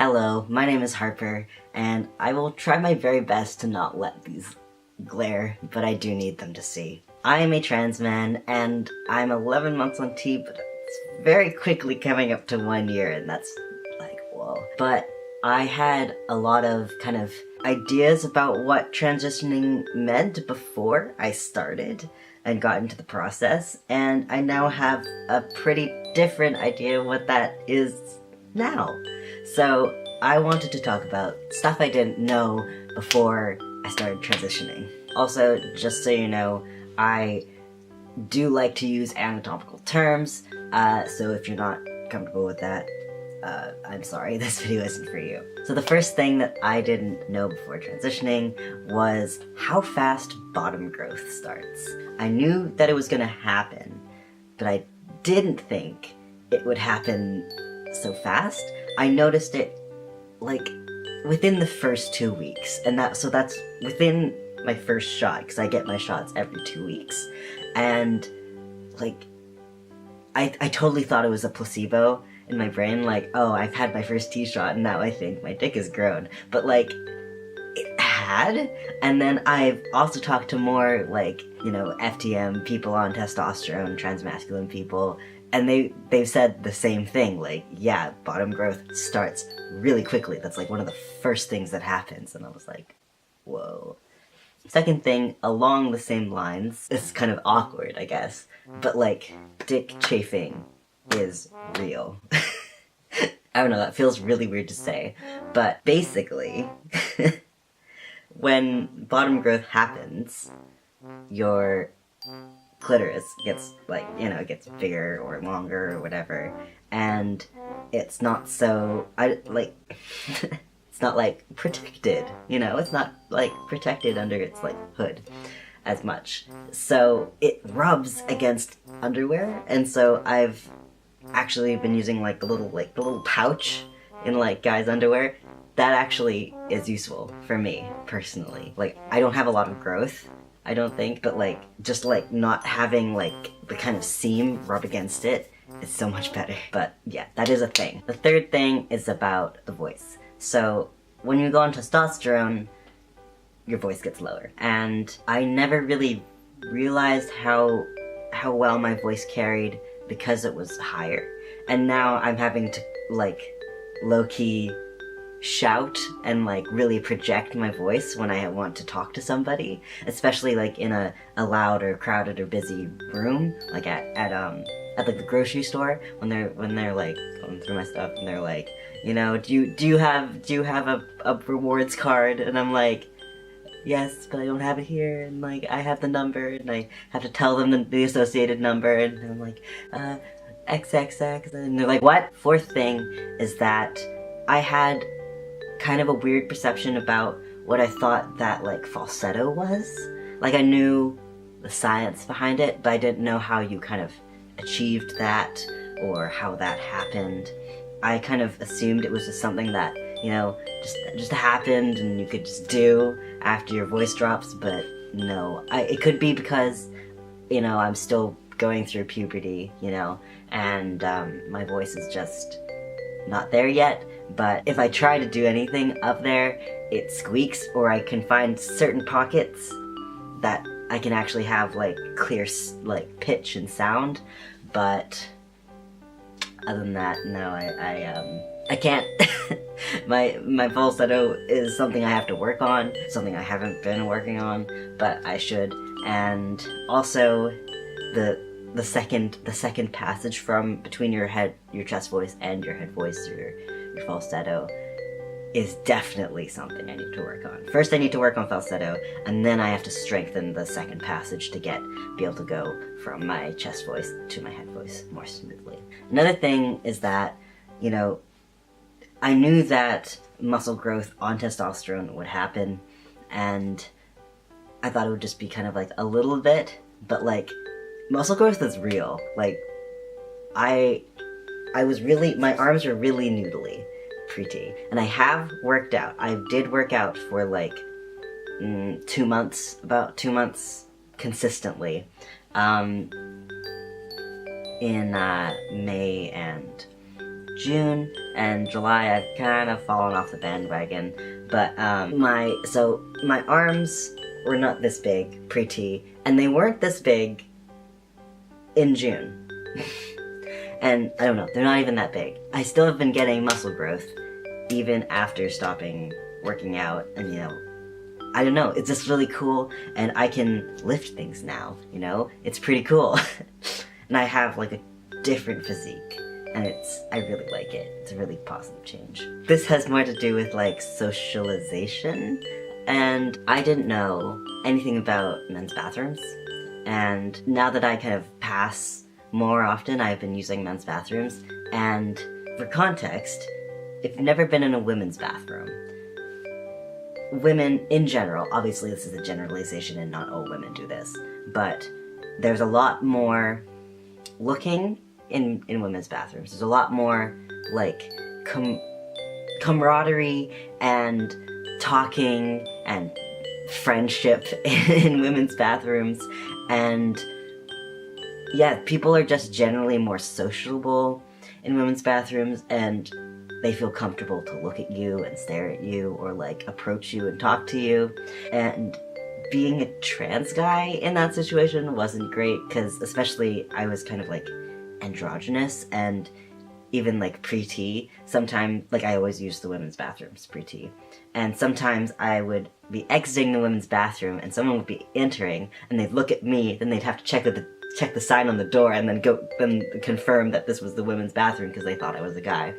Hello, my name is Harper, and I will try my very best to not let these glare, but I do need them to see. I am a trans man, and I'm 11 months on T, but it's very quickly coming up to 1 year, and that's like, whoa. But I had a lot of kind of ideas about what transitioning meant before I started and got into the process, and I now have a pretty different idea of what that is now. So I wanted to talk about stuff I didn't know before I started transitioning. Also, just so you know, I do like to use anatomical terms, so if you're not comfortable with that, I'm sorry, this video isn't for you. So the first thing that I didn't know before transitioning was how fast bottom growth starts. I knew that it was gonna happen, but I didn't think it would happen so fast. I noticed it, like, within the first 2 weeks, and that's within my first shot, because I get my shots every 2 weeks, and, like, I totally thought it was a placebo in my brain, like, oh, I've had my first T-shot, and now I think my dick has grown, but, like, it had, and then I've also talked to more, like, you know, FTM, people on testosterone, transmasculine people, and they've said the same thing, like, yeah, bottom growth starts really quickly. That's like one of the first things that happens, and I was like, whoa. Second thing, along the same lines, it's kind of awkward, I guess, but like, dick chafing is real. I don't know, that feels really weird to say, but basically, when bottom growth happens, your clitoris gets, like, you know, it gets bigger or longer or whatever, and it's not so, it's not, like, protected, you know? It's not, like, protected under its, like, hood as much. So it rubs against underwear, and so I've actually been using, like, the little pouch in, like, guys' underwear. That actually is useful for me, personally. Like, I don't have a lot of growth, I don't think, but, like, just, like, not having, like, the kind of seam rub against it is so much better. But, yeah, that is a thing. The third thing is about the voice. So, when you go on testosterone, your voice gets lower. And I never really realized how well my voice carried because it was higher. And now I'm having to, like, low-key shout and, like, really project my voice when I want to talk to somebody, especially, like, in a loud or crowded or busy room, like at like the grocery store, when they're like going through my stuff and they're like, you know, do you have a rewards card? And I'm like, yes, but I don't have it here, and, like, I have the number, and I have to tell them the associated number, and I'm like, XXX, and they're like, what? Fourth thing is that I had kind of a weird perception about what I thought that, like, falsetto was. Like, I knew the science behind it, but I didn't know how you kind of achieved that, or how that happened. I kind of assumed it was just something that, you know, just happened and you could just do after your voice drops, but no. It could be because, you know, I'm still going through puberty, you know, and my voice is just not there yet, but if I try to do anything up there, it squeaks, or I can find certain pockets that I can actually have, like, clear, like, pitch and sound, but other than that, no, I can't. my falsetto is something I have to work on, something I haven't been working on, but I should. And also, the second passage from between your chest voice and your head voice, your falsetto, is definitely something I need to work on. First I need to work on falsetto, and then I have to strengthen the second passage to be able to go from my chest voice to my head voice more smoothly. Another thing is that, you know, I knew that muscle growth on testosterone would happen, and I thought it would just be kind of like a little bit, but, like, muscle growth is real. Like, my arms were really noodly pre-T, and I have worked out. I did work out for, like, 2 months, about 2 months consistently, in May and June, and July I've kind of fallen off the bandwagon. But my arms were not this big pre-T, and they weren't this big in June. And I don't know, they're not even that big. I still have been getting muscle growth even after stopping working out, and you know, I don't know, it's just really cool, and I can lift things now, you know? It's pretty cool. And I have like a different physique, and I really like it. It's a really positive change. This has more to do with like socialization, and I didn't know anything about men's bathrooms, and now that I kind of pass more often, I've been using men's bathrooms, and for context, if you've never been in a women's bathroom, women in general, obviously this is a generalization and not all women do this, but there's a lot more looking in women's bathrooms. There's a lot more like camaraderie and talking and friendship in women's bathrooms, and yeah, people are just generally more sociable in women's bathrooms, and they feel comfortable to look at you and stare at you or like approach you and talk to you. And being a trans guy in that situation wasn't great, because especially I was kind of like androgynous, and even like pre-T, sometimes, like I always use the women's bathrooms pre-T, and sometimes I would be exiting the women's bathroom and someone would be entering and they'd look at me, then they'd have to check the sign on the door and then confirm that this was the women's bathroom because they thought I was a guy.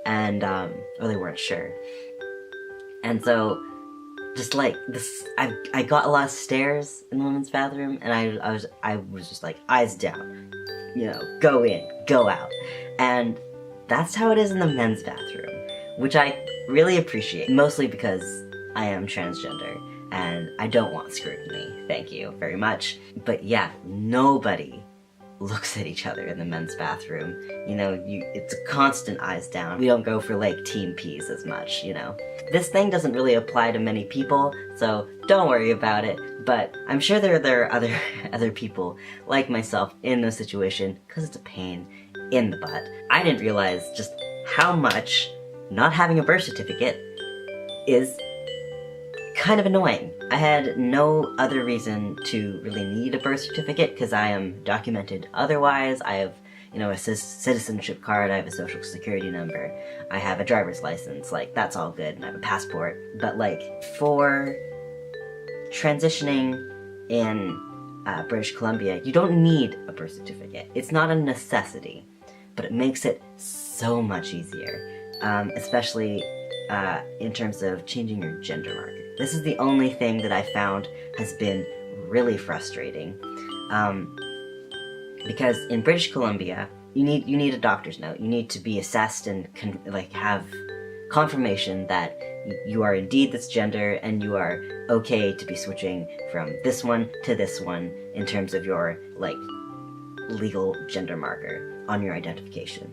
And, or they weren't sure. And so, just like, I got a lot of stares in the women's bathroom, and I was just like, eyes down, you know, go in, go out. And that's how it is in the men's bathroom, which I really appreciate, mostly because I am transgender, and I don't want scrutiny, thank you very much. But yeah, nobody looks at each other in the men's bathroom. You know, it's a constant eyes down. We don't go for like team peas as much, you know. This thing doesn't really apply to many people, so don't worry about it, but I'm sure there are other people like myself in this situation, because it's a pain in the butt. I didn't realize just how much not having a birth certificate is kind of annoying. I had no other reason to really need a birth certificate because I am documented otherwise. I have, you know, a citizenship card, I have a social security number, I have a driver's license, like, that's all good, and I have a passport. But, like, for transitioning in British Columbia, you don't need a birth certificate. It's not a necessity, but it makes it so much easier, especially in terms of changing your gender marker. This is the only thing that I found has been really frustrating, because in British Columbia, you need a doctor's note. You need to be assessed and have confirmation that you are indeed this gender and you are okay to be switching from this one to this one in terms of your like legal gender marker on your identification.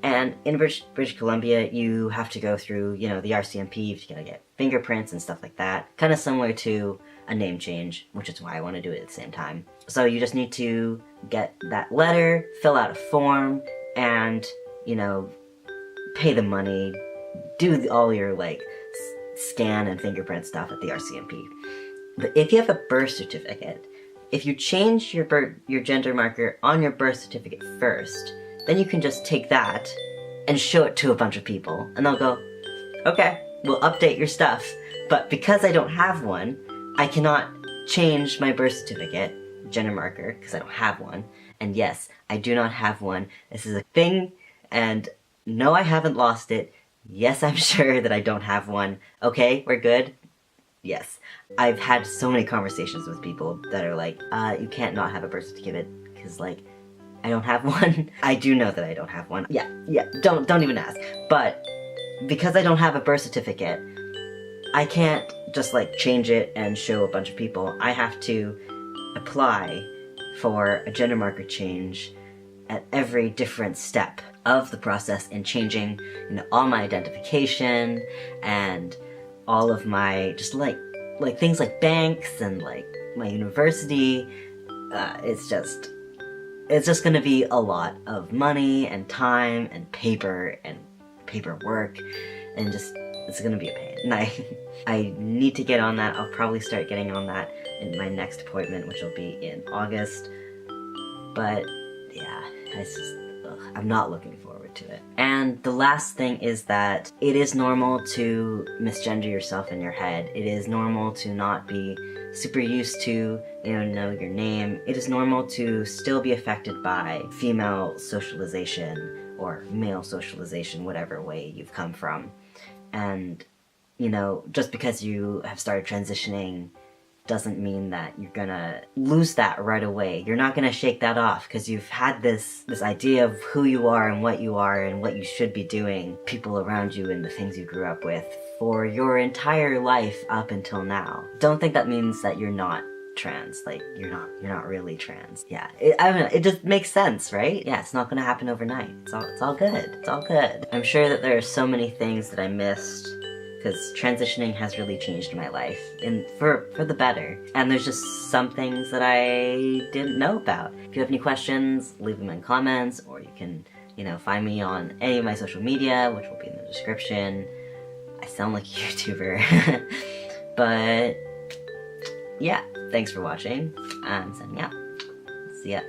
And in British Columbia, you have to go through, you know, the RCMP, you gotta get fingerprints and stuff like that. Kind of similar to a name change, which is why I want to do it at the same time. So you just need to get that letter, fill out a form, and, you know, pay the money, do all your, like, scan and fingerprint stuff at the RCMP. But if you have a birth certificate, if you change your gender marker on your birth certificate first, then you can just take that and show it to a bunch of people, and they'll go, okay, we'll update your stuff. But because I don't have one, I cannot change my birth certificate gender marker, because I don't have one. And yes, I do not have one. This is a thing, and no, I haven't lost it. Yes, I'm sure that I don't have one. Okay, we're good? Yes. I've had so many conversations with people that are like, you can't not have a birth certificate, because, like, I don't have one. I do know that I don't have one. Yeah, don't even ask. But because I don't have a birth certificate, I can't just like change it and show a bunch of people. I have to apply for a gender marker change at every different step of the process in changing, you know, all my identification and all of my just like things like banks and like my university. It's just it's just gonna be a lot of money and time and paperwork, and just, it's gonna be a pain. And I need to get on that. I'll probably start getting on that in my next appointment, which will be in August. But yeah, it's just, I'm not looking forward to it. And the last thing is that it is normal to misgender yourself in your head. It is normal to not be super used to, know your name. It is normal to still be affected by female socialization or male socialization, whatever way you've come from. And, just because you have started transitioning doesn't mean that you're gonna lose that right away. You're not gonna shake that off because you've had this idea of who you are and what you should be doing, people around you and the things you grew up with for your entire life up until now. Don't think that means that you're not trans. Like, you're not really trans. Yeah, I don't know, it just makes sense, right? Yeah, it's not gonna happen overnight. It's all good. It's all good. I'm sure that there are so many things that I missed, because transitioning has really changed my life, and for the better. And there's just some things that I didn't know about. If you have any questions, leave them in comments, or you can, find me on any of my social media, which will be in the description. I sound like a YouTuber. But yeah, thanks for watching. I'm signing out. See ya.